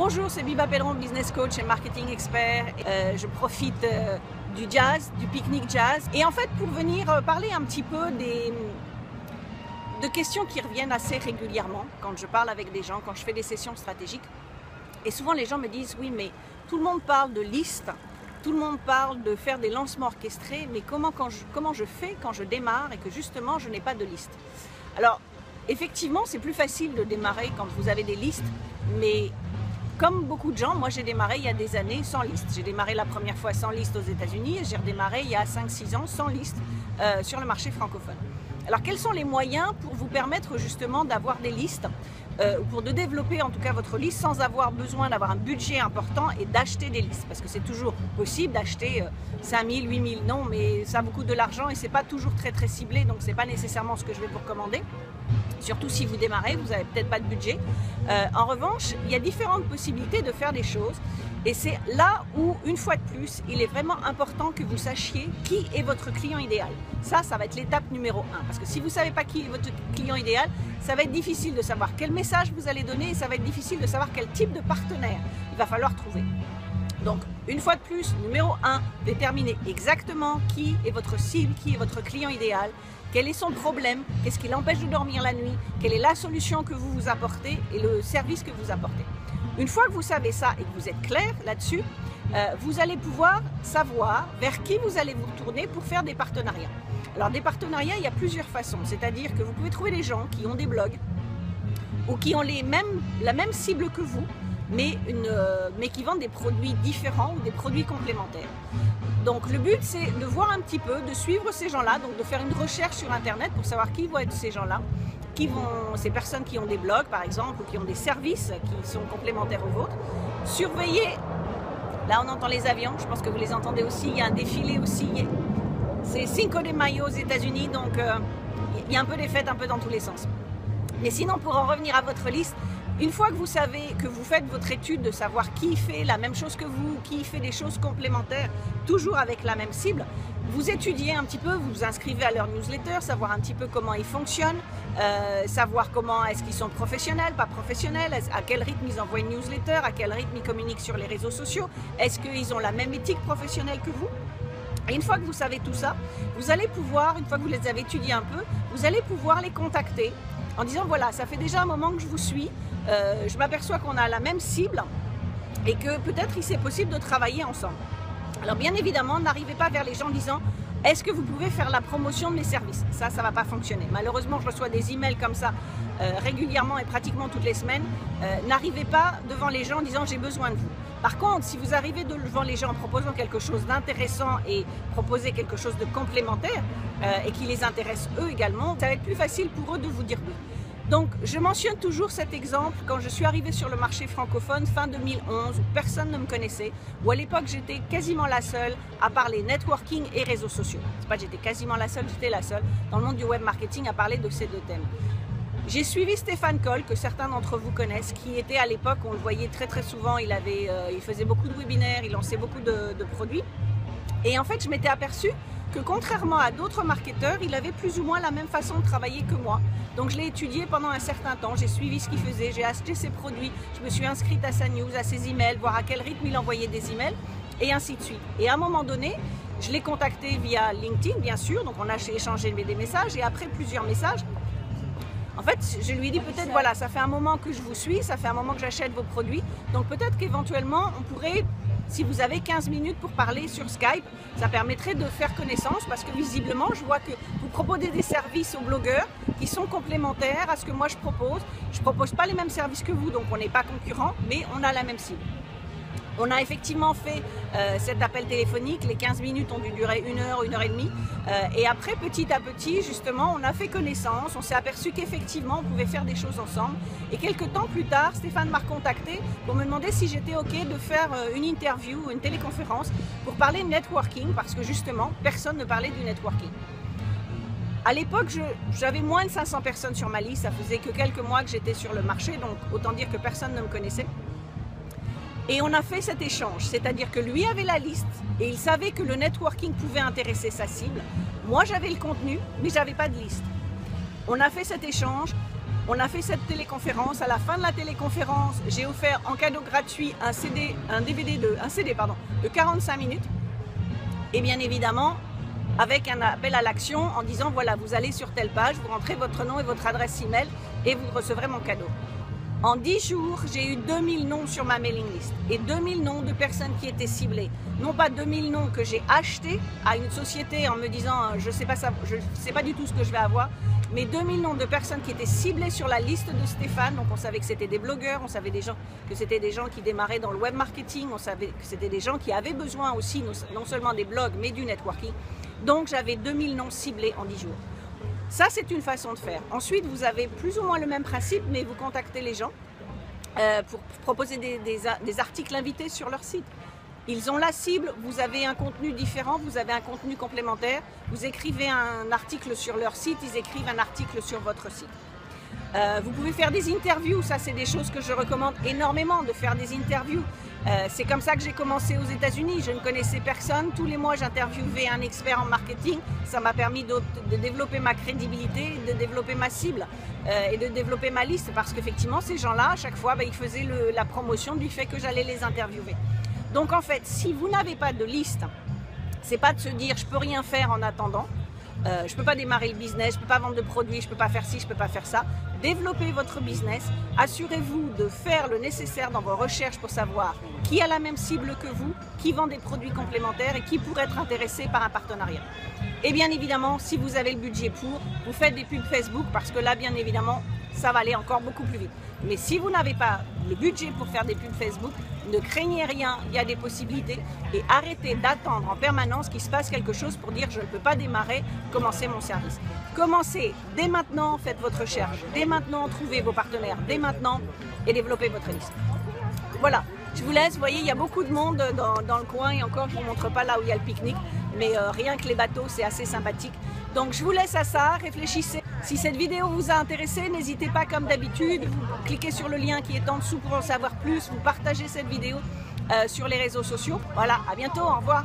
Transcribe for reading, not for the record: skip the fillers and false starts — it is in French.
Bonjour, c'est Biba Pedron, business coach et marketing expert. Je profite du jazz, du pique-nique jazz. Et en fait, pour venir parler un petit peu de questions qui reviennent assez régulièrement quand je parle avec des gens, quand je fais des sessions stratégiques. Et souvent, les gens me disent, oui, mais tout le monde parle de listes, tout le monde parle de faire des lancements orchestrés, mais comment je fais quand je démarre et que justement, je n'ai pas de liste? Alors, effectivement, c'est plus facile de démarrer quand vous avez des listes, mais comme beaucoup de gens, moi j'ai démarré il y a des années sans liste. J'ai démarré la première fois sans liste aux États-Unis et j'ai redémarré il y a 5-6 ans sans liste sur le marché francophone. Alors quels sont les moyens pour vous permettre justement d'avoir des listes pour de développer en tout cas votre liste sans avoir besoin d'avoir un budget important et d'acheter des listes? Parce que c'est toujours possible d'acheter 5 000, 8 000, non, mais ça a beaucoup de l'argent et c'est pas toujours très ciblé, donc c'est pas nécessairement ce que je vais vous recommander. Surtout si vous démarrez, vous n'avez peut-être pas de budget. En revanche, il y a différentes possibilités de faire des choses. Et c'est là où, une fois de plus, il est vraiment important que vous sachiez qui est votre client idéal. Ça va être l'étape numéro 1. Parce que si vous ne savez pas qui est votre client idéal, ça va être difficile de savoir quel message vous allez donner et ça va être difficile de savoir quel type de partenaire il va falloir trouver. Donc, une fois de plus, numéro 1, déterminez exactement qui est votre cible, qui est votre client idéal, quel est son problème, qu'est-ce qui l'empêche de dormir la nuit, quelle est la solution que vous apportez et le service que vous apportez. Une fois que vous savez ça et que vous êtes clair là-dessus, vous allez pouvoir savoir vers qui vous allez vous retourner pour faire des partenariats. Alors, des partenariats, il y a plusieurs façons, c'est-à-dire que vous pouvez trouver des gens qui ont des blogs ou qui ont la même cible que vous, mais qui vendent des produits différents ou des produits complémentaires. Donc le but c'est de voir un petit peu, de suivre ces gens-là, donc de faire une recherche sur internet pour savoir qui vont être ces gens-là, ces personnes qui ont des blogs par exemple, ou qui ont des services qui sont complémentaires aux vôtres. Surveillez, là on entend les avions, je pense que vous les entendez aussi, il y a un défilé aussi, c'est Cinco de Mayo aux États-Unis, donc il y a un peu des fêtes un peu dans tous les sens. Mais sinon, pour en revenir à votre liste, une fois que vous savez, que vous faites votre étude de savoir qui fait la même chose que vous, qui fait des choses complémentaires, toujours avec la même cible, vous étudiez un petit peu, vous vous inscrivez à leur newsletter, savoir un petit peu comment ils fonctionnent, savoir comment est-ce qu'ils sont professionnels, pas professionnels, à quel rythme ils envoient une newsletter, à quel rythme ils communiquent sur les réseaux sociaux, est-ce qu'ils ont la même éthique professionnelle que vous? Et une fois que vous savez tout ça, vous allez pouvoir, une fois que vous les avez étudiés un peu, vous allez pouvoir les contacter en disant voilà, ça fait déjà un moment que je vous suis, je m'aperçois qu'on a la même cible et que peut-être il c'est possible de travailler ensemble. Alors bien évidemment, n'arrivez pas vers les gens en disant est-ce que vous pouvez faire la promotion de mes services? Ça ne va pas fonctionner. Malheureusement, je reçois des emails comme ça régulièrement et pratiquement toutes les semaines. N'arrivez pas devant les gens en disant j'ai besoin de vous. Par contre, si vous arrivez devant les gens en proposant quelque chose d'intéressant et proposez quelque chose de complémentaire et qui les intéresse eux également, ça va être plus facile pour eux de vous dire oui. Donc, je mentionne toujours cet exemple quand je suis arrivée sur le marché francophone fin 2011 où personne ne me connaissait, où à l'époque j'étais quasiment la seule à parler networking et réseaux sociaux. C'est pas que j'étais quasiment la seule, j'étais la seule dans le monde du web marketing à parler de ces deux thèmes. J'ai suivi Stéphane Cole, que certains d'entre vous connaissent, qui était à l'époque, on le voyait très souvent, il faisait beaucoup de webinaires, il lançait beaucoup de produits. Et en fait, je m'étais aperçue que contrairement à d'autres marketeurs, il avait plus ou moins la même façon de travailler que moi. Donc je l'ai étudié pendant un certain temps, j'ai suivi ce qu'il faisait, j'ai acheté ses produits, je me suis inscrite à sa news, à ses emails, voir à quel rythme il envoyait des emails, et ainsi de suite. Et à un moment donné, je l'ai contacté via LinkedIn, bien sûr, donc on a échangé des messages, et après plusieurs messages, en fait, je lui ai dit peut-être, voilà, ça fait un moment que je vous suis, ça fait un moment que j'achète vos produits, donc peut-être qu'éventuellement, on pourrait, si vous avez 15 minutes pour parler sur Skype, ça permettrait de faire connaissance parce que visiblement, je vois que vous proposez des services aux blogueurs qui sont complémentaires à ce que moi je propose. Je ne propose pas les mêmes services que vous, donc on n'est pas concurrents, mais on a la même cible. On a effectivement fait cet appel téléphonique, les 15 minutes ont dû durer 1 heure, 1 heure et demie. Et après, petit à petit, justement, on a fait connaissance, on s'est aperçu qu'effectivement, on pouvait faire des choses ensemble. Et quelques temps plus tard, Stéphane m'a recontacté pour me demander si j'étais OK de faire une interview, une téléconférence pour parler de networking, parce que justement, personne ne parlait du networking. À l'époque, j'avais moins de 500 personnes sur ma liste, ça faisait que quelques mois que j'étais sur le marché, donc autant dire que personne ne me connaissait. Et on a fait cet échange, c'est-à-dire que lui avait la liste et il savait que le networking pouvait intéresser sa cible. Moi, j'avais le contenu, mais je n'avais pas de liste. On a fait cet échange. On a fait cette téléconférence. À la fin de la téléconférence, j'ai offert en cadeau gratuit un CD de 45 minutes. Et bien évidemment, avec un appel à l'action en disant voilà, vous allez sur telle page, vous rentrez votre nom et votre adresse email et vous recevrez mon cadeau. En 10 jours, j'ai eu 2000 noms sur ma mailing list et 2000 noms de personnes qui étaient ciblées. Non pas 2000 noms que j'ai achetés à une société en me disant je sais pas du tout ce que je vais avoir, mais 2000 noms de personnes qui étaient ciblées sur la liste de Stéphane. Donc on savait que c'était des blogueurs, on savait que c'était des gens qui démarraient dans le web marketing, on savait que c'était des gens qui avaient besoin aussi non seulement des blogs mais du networking. Donc j'avais 2000 noms ciblés en 10 jours. Ça, c'est une façon de faire. Ensuite, vous avez plus ou moins le même principe, mais vous contactez les gens pour proposer des articles invités sur leur site. Ils ont la cible, vous avez un contenu différent, vous avez un contenu complémentaire. Vous écrivez un article sur leur site, ils écrivent un article sur votre site. Vous pouvez faire des interviews, ça c'est des choses que je recommande énormément, de faire des interviews. C'est comme ça que j'ai commencé aux États-Unis. Je ne connaissais personne. Tous les mois, j'interviewais un expert en marketing. Ça m'a permis de développer ma crédibilité, de développer ma cible et de développer ma liste. Parce qu'effectivement, ces gens-là, à chaque fois, ils faisaient la promotion du fait que j'allais les interviewer. Donc en fait, si vous n'avez pas de liste, c'est pas de se dire je peux rien faire en attendant. Je ne peux pas démarrer le business, je ne peux pas vendre de produits, je ne peux pas faire ci, je ne peux pas faire ça. Développez votre business, assurez-vous de faire le nécessaire dans vos recherches pour savoir qui a la même cible que vous, qui vend des produits complémentaires et qui pourrait être intéressé par un partenariat. Et bien évidemment, si vous avez le budget pour, vous faites des pubs Facebook parce que là, bien évidemment, ça va aller encore beaucoup plus vite. Mais si vous n'avez pas le budget pour faire des pubs Facebook, ne craignez rien, il y a des possibilités et arrêtez d'attendre en permanence qu'il se passe quelque chose pour dire je ne peux pas démarrer, commencez mon service. Commencez dès maintenant, faites votre recherche, dès maintenant, trouvez vos partenaires, dès maintenant et développez votre liste. Voilà, je vous laisse, vous voyez, il y a beaucoup de monde dans le coin et encore, je ne vous montre pas là où il y a le pique-nique, mais rien que les bateaux, c'est assez sympathique. Donc je vous laisse à ça, réfléchissez. Si cette vidéo vous a intéressé, n'hésitez pas comme d'habitude, cliquez sur le lien qui est en dessous pour en savoir plus, vous partagez cette vidéo sur les réseaux sociaux. Voilà, à bientôt, au revoir.